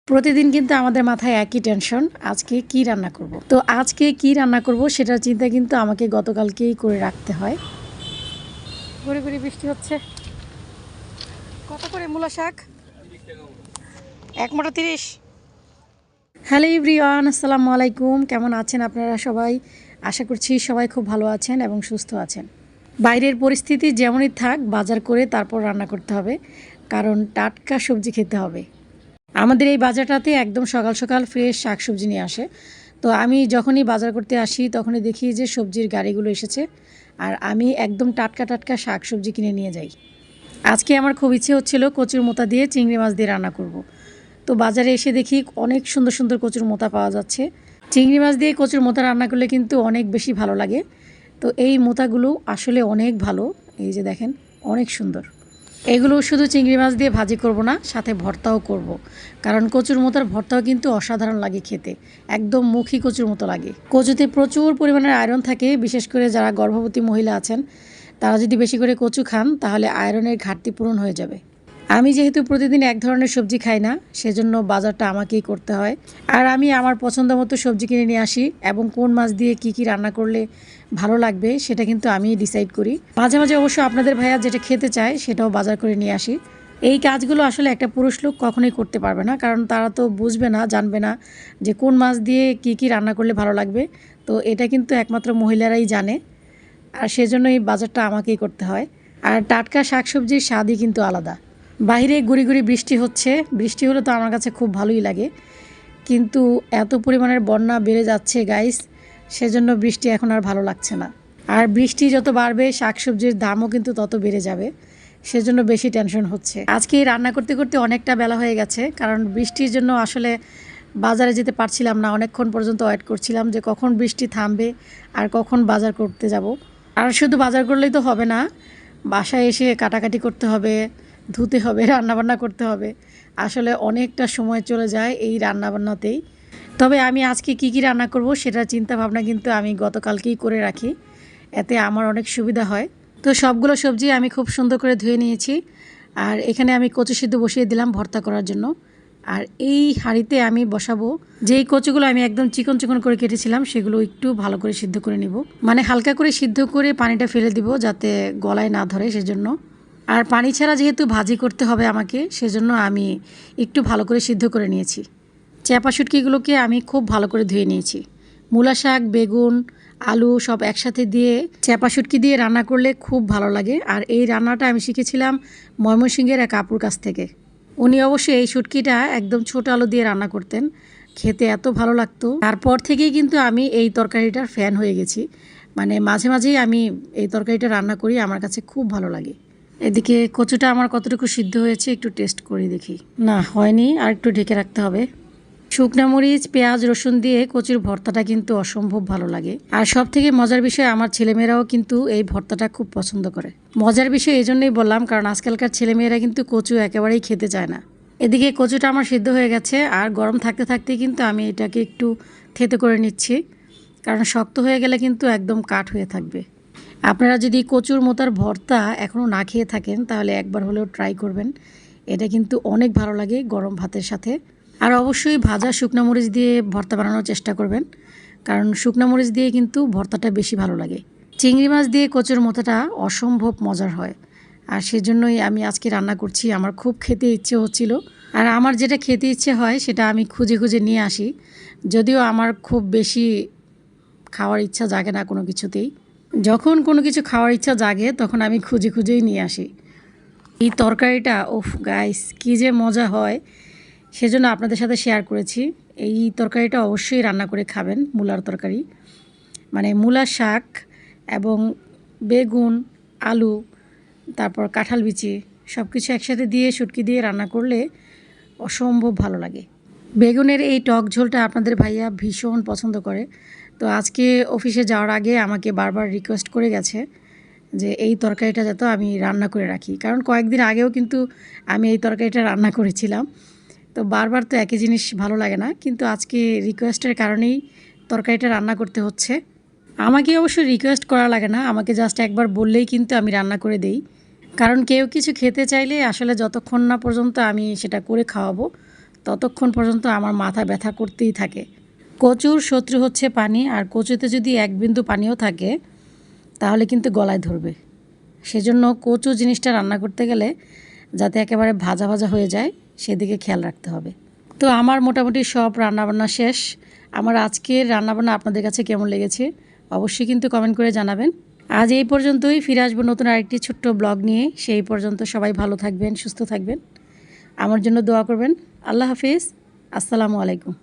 প্রতিদিন কিন্তু আমাদের মাথায় একই টেনশন, আজকে কি রান্না করব। তো আজকে কি রান্না করব সেটার চিন্তা কিন্তু আমাকে গতকালকেই করে রাখতে হয়। ঘুরে ঘুরে বৃষ্টি হচ্ছে। কত করে মূলা শাক? 1 মুঠো 30। হ্যালো এভরিওয়ান, আসসালামু আলাইকুম। কেমন আছেন আপনারা সবাই? আশা করছি সবাই খুব ভালো আছেন এবং সুস্থ আছেন। বাইরের পরিস্থিতি যেমনই থাক, বাজার করে তারপর রান্না করতে হবে, কারণ টাটকা সবজি খেতে হবে। আমাদের এই বাজারটাতে একদম সকাল সকাল ফ্রেশ শাকসবজি নিয়ে আসে। তো আমি যখনই বাজার করতে আসি তখনই দেখি যে সবজির গাড়িগুলো এসেছে, আর আমি একদম টাটকা টাটকা শাকসবজি কিনে নিয়ে যাই। আজকে আমার খুব ইচ্ছে হচ্ছিল কচুর মোতা দিয়ে চিংড়ি মাছ দিয়ে রান্না করব। তো বাজারে এসে দেখি অনেক সুন্দর সুন্দর কচুর মোতা পাওয়া যাচ্ছে। চিংড়ি মাছ দিয়ে কচুর মোতা রান্না করলে কিন্তু অনেক বেশি ভালো লাগে। তো এই মোতাগুলো আসলে অনেক ভালো, এই যে দেখেন, অনেক সুন্দর। এগুলো শুধু চিংড়ি মাছ দিয়ে ভাজি করব না, সাথে ভর্তাও করব। কারণ কচুর মোতার ভর্তাও কিন্তু অসাধারণ লাগে খেতে, একদম মুখী কচুর মতো লাগে। কচুতে প্রচুর পরিমাণের আয়রন থাকে, বিশেষ করে যারা গর্ভবতী মহিলা আছেন তারা যদি বেশি করে কচু খান তাহলে আয়রনের ঘাটতি পূরণ হয়ে যাবে। আমি যেহেতু প্রতিদিন এক ধরনের সবজি খাই না, সেজন্য বাজারটা আমাকেই করতে হয়। আর আমি আমার পছন্দ মতো সবজি কিনে নিয়ে আসি, এবং কোন মাছ দিয়ে কি কি রান্না করলে ভালো লাগবে সেটা কিন্তু আমিই ডিসাইড করি। মাঝে মাঝে অবশ্য আপনাদের ভাইয়া যেটা খেতে চায় সেটাও বাজার করে নিয়ে আসি। এই কাজগুলো আসলে একটা পুরুষ লোক কখনোই করতে পারবে না, কারণ তারা তো বুঝবে না, জানবে না যে কোন মাছ দিয়ে কি কি রান্না করলে ভালো লাগবে। তো এটা কিন্তু একমাত্র মহিলারাই জানে, আর সেজন্য এই বাজারটা আমাকেই করতে হয়। আর টাটকা শাকসবজির স্বাদই কিন্তু আলাদা। বাইরে গুড়ি গুড়ি বৃষ্টি হচ্ছে, বৃষ্টি হলে তো আমার কাছে খুব ভালোই লাগে, কিন্তু এত পরিমাণের বন্যা বেড়ে যাচ্ছে গাইস, সেজন্য বৃষ্টি এখন আর ভালো লাগছে না। আর বৃষ্টি যত বাড়বে শাকসবজির দামও কিন্তু তত বেড়ে যাবে, সেজন্য বেশি টেনশন হচ্ছে। আজকে রান্না করতে করতে অনেকটা বেলা হয়ে গেছে, কারণ বৃষ্টির জন্য আসলে বাজারে যেতে পারছিলাম না। অনেকক্ষণ পর্যন্ত ওয়েট করছিলাম যে কখন বৃষ্টি থামবে আর কখন বাজার করতে যাব। আর শুধু বাজার করলেই তো হবে না, বাসায় এসে কাটাকাটি করতে হবে, ধুতে হবে, রান্নাবান্না করতে হবে। আসলে অনেকটা সময় চলে যায় এই রান্নাবান্নাতেই। তবে আমি আজকে কি কি রান্না করব সেটার চিন্তা ভাবনা কিন্তু আমি গতকালকেই করে রাখি, এতে আমার অনেক সুবিধা হয়। তো সবগুলো সবজি আমি খুব সুন্দর করে ধুয়ে নিয়েছি, আর এখানে আমি কচু সিদ্ধ বসিয়ে দিলাম ভর্তা করার জন্য। আর এই হাঁড়িতে আমি বসাবো যেই কচুগুলো আমি একদম চিকন চিকন করে কেটেছিলাম, সেগুলো একটু ভালো করে সিদ্ধ করে নিব, মানে হালকা করে সিদ্ধ করে পানিটা ফেলে দিব যাতে গলায় না ধরে, সেজন্য। আর পানি ছাড়া যেহেতু ভাজি করতে হবে আমাকে, সেজন্য আমি একটু ভালো করে সিদ্ধ করে নিয়েছি। চ্যাপা শুটকিগুলোকে আমি খুব ভালো করে ধুয়ে নিয়েছি। মূলা শাক, বেগুন, আলু সব একসাথে দিয়ে চ্যাপা শুটকি দিয়ে রান্না করলে খুব ভালো লাগে। আর এই রান্নাটা আমি শিখেছিলাম ময়মনসিংহের এক আপুর কাছ থেকে। উনি অবশ্যই এই শুটকিটা একদম ছোট আলু দিয়ে রান্না করতেন, খেতে এত ভালো লাগতো। তারপর থেকেই কিন্তু আমি এই তরকারিটার ফ্যান হয়ে গেছি, মানে মাঝে মাঝেই আমি এই তরকারিটা রান্না করি, আমার কাছে খুব ভালো লাগে। এদিকে কচুটা আমার কতটুকু সিদ্ধ হয়েছে একটু টেস্ট করে দেখি। না, হয়নি, আর একটু ঢেকে রাখতে হবে। শুকনা মরিচ, পেঁয়াজ, রসুন দিয়ে কচুর ভর্তাটা কিন্তু অসম্ভব ভালো লাগে। আর সব থেকে মজার বিষয়, আমার ছেলেমেয়েরাও কিন্তু এই ভর্তাটা খুব পছন্দ করে। মজার বিষয় এই জন্যই বললাম, কারণ আজকালকার ছেলেমেয়েরা কিন্তু কচু একেবারেই খেতে চায় না। এদিকে কচুটা আমার সিদ্ধ হয়ে গেছে, আর গরম থাকতে থাকতেই কিন্তু আমি এটাকে একটু থেতো করে নিচ্ছি, কারণ শক্ত হয়ে গেলে কিন্তু একদম কাঠ হয়ে থাকবে। আপনারা যদি কচুর মোতার ভর্তা এখনও না খেয়ে থাকেন তাহলে একবার হলেও ট্রাই করবেন, এটা কিন্তু অনেক ভালো লাগে গরম ভাতের সাথে। আর অবশ্যই ভাজা শুকনো মরিচ দিয়ে ভর্তা বানানোর চেষ্টা করবেন, কারণ শুকনো মরিচ দিয়ে কিন্তু ভর্তাটা বেশি ভালো লাগে। চিংড়ি মাছ দিয়ে কচুর মোতাটা অসম্ভব মজার হয়, আর সেজন্যই আমি আজকে রান্না করছি। আমার খুব খেতে ইচ্ছে হচ্ছিল, আর আমার যেটা খেতে ইচ্ছে হয় সেটা আমি খুঁজে খুঁজে নিয়ে আসি, যদিও আমার খুব বেশি খাওয়ার ইচ্ছা জাগে না কোনো কিছুতেই। যখন কোনো কিছু খাওয়ার ইচ্ছা জাগে তখন আমি খুঁজে খুঁজেই নিয়ে আসি। এই তরকারিটা ওফ গাইস, কী যে মজা হয়, সেজন্য আপনাদের সাথে শেয়ার করেছি। এই তরকারিটা অবশ্যই রান্না করে খাবেন, মূলার তরকারি, মানে মূলার শাক এবং বেগুন, আলু, তারপর কাঁঠাল বিচি সব কিছু একসাথে দিয়ে শুটকি দিয়ে রান্না করলে অসম্ভব ভালো লাগে। বেগুনের এই টক ঝোলটা আপনাদের ভাইয়া ভীষণ পছন্দ করে। তো আজকে অফিসে যাওয়ার আগে আমাকে বারবার রিকোয়েস্ট করে গেছে যে এই তরকারিটা যাতে আমি রান্না করে রাখি, কারণ কয়েকদিন আগেও কিন্তু আমি এই তরকারিটা রান্না করেছিলাম। তো বারবার তো একই জিনিস ভালো লাগে না, কিন্তু আজকে রিকোয়েস্টের কারণেই তরকারিটা রান্না করতে হচ্ছে। আমাকে অবশ্য রিকোয়েস্ট করা লাগে না, আমাকে জাস্ট একবার বললেই কিন্তু আমি রান্না করে দেই। কারণ কেউ কিছু খেতে চাইলে আসলে যতক্ষণ না পর্যন্ত আমি সেটা করে খাওয়াবো ততক্ষণ পর্যন্ত আমার মাথা ব্যথা করতেই থাকে। কচুর শত্রু হচ্ছে পানি, আর কচুতে যদি এক বিন্দু পানিও থাকে তাহলে কিন্তু গলায় ধরবে। সেজন্য কচু জিনিসটা রান্না করতে গেলে যাতে একেবারে ভাজা ভাজা হয়ে যায় সেদিকে খেয়াল রাখতে হবে। তো আমার মোটামুটি সব রান্নাবান্না শেষ। আমার আজকের রান্নাবান্না আপনাদের কাছে কেমন লেগেছে অবশ্যই কিন্তু কমেন্ট করে জানাবেন। আজ এই পর্যন্তই, ফিরে আসবো নতুন আরেকটি ছোট্ট ব্লগ নিয়ে। সেই পর্যন্ত সবাই ভালো থাকবেন, সুস্থ থাকবেন, আমার জন্য দোয়া করবেন। আল্লাহ হাফিজ, আসসালামু আলাইকুম।